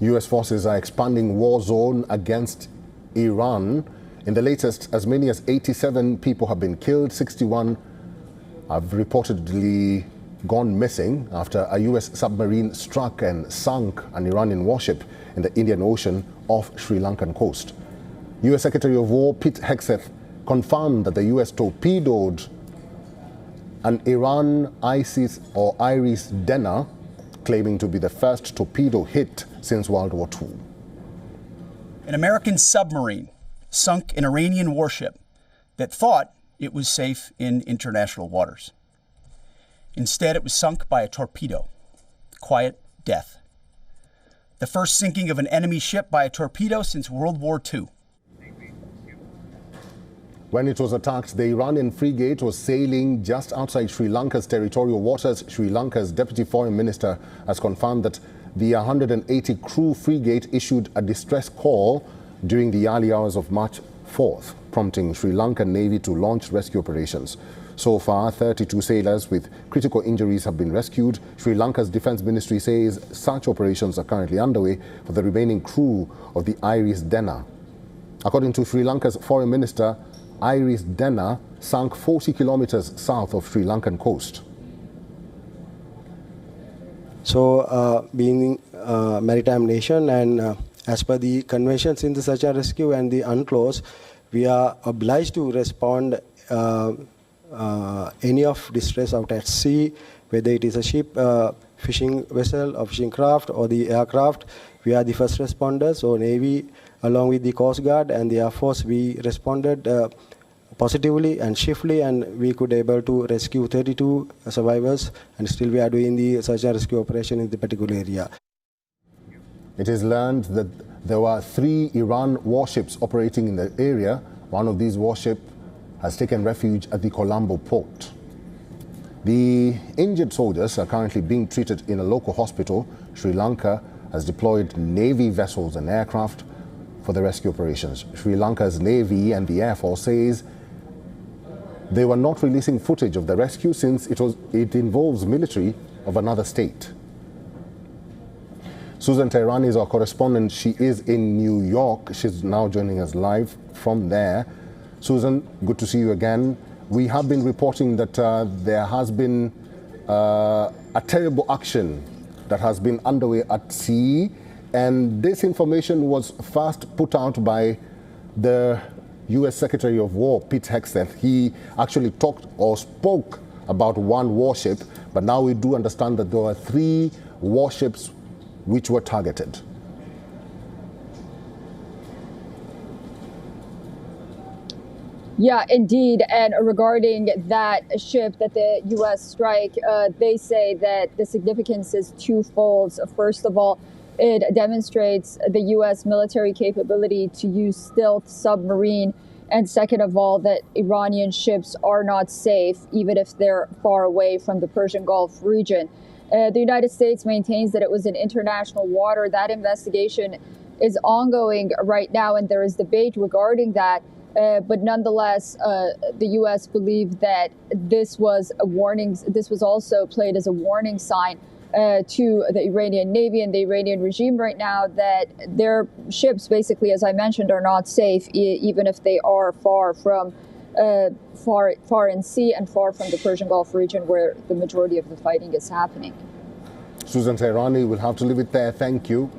U.S. forces are expanding war zone against Iran. In the latest, as many as 87 people have been killed, 61 have reportedly gone missing after a U.S. submarine struck and sunk an Iranian warship in the Indian Ocean off Sri Lankan coast. U.S. Secretary of War Pete Hegseth confirmed that the U.S. torpedoed an Iran IRIS Dena, claiming to be the first torpedo hit since World War II. An American submarine sunk an Iranian warship that thought it was safe in international waters. Instead, it was sunk by a torpedo. Quiet death. The first sinking of an enemy ship by a torpedo since World War II. When it was attacked, the Iranian frigate was sailing just outside Sri Lanka's territorial waters. Sri Lanka's Deputy Foreign Minister has confirmed that the 180 crew frigate issued a distress call during the early hours of March 4th, prompting Sri Lankan Navy to launch rescue operations. So far, 32 sailors with critical injuries have been rescued. Sri Lanka's Defense Ministry says search operations are currently underway for the remaining crew of the IRIS Dena. According to Sri Lanka's Foreign Minister, IRIS Dena sank 40 kilometers south of Sri Lankan coast. So, being a maritime nation and as per the conventions in the search and rescue and the UNCLOS, we are obliged to respond any of distress out at sea, whether it is a ship, fishing vessel, or fishing craft, or the aircraft. We are the first responders, so Navy, along with the Coast Guard and the Air Force, we responded positively and swiftly, and we could able to rescue 32 survivors, and still we are doing the search and rescue operation in the particular area. It is learned that there were 3 Iran warships operating in the area. One of these warships has taken refuge at the Colombo port. The injured soldiers are currently being treated in a local hospital. Sri Lanka has deployed Navy vessels and aircraft for the rescue operations. Sri Lanka's Navy and the Air Force says they were not releasing footage of the rescue since it involves military of another state. Susan Tehrani is our correspondent. She is in New York. She's now joining us live from there. Susan, good to see you again. We have been reporting that there has been a terrible action that has been underway at sea, and this information was first put out by the U.S. Secretary of War, Pete Hegseth. He actually talked or spoke about one warship, but now we do understand that there were 3 warships which were targeted. Yeah, indeed. And regarding that ship that the U.S. strike, they say that the significance is twofold. First of all, it demonstrates the U.S. military capability to use stealth submarine. And second of all, that Iranian ships are not safe, even if they're far away from the Persian Gulf region. The United States maintains that it was in international water. That investigation is ongoing right now, and there is debate regarding that. But nonetheless, the U.S. believed that this was a warning. This was also played as a warning sign to the Iranian Navy and the Iranian regime right now that their ships, basically, as I mentioned, are not safe, even if they are far from far in sea and far from the Persian Gulf region where the majority of the fighting is happening. Susan Tehrani, we'll have to leave it there. Thank you.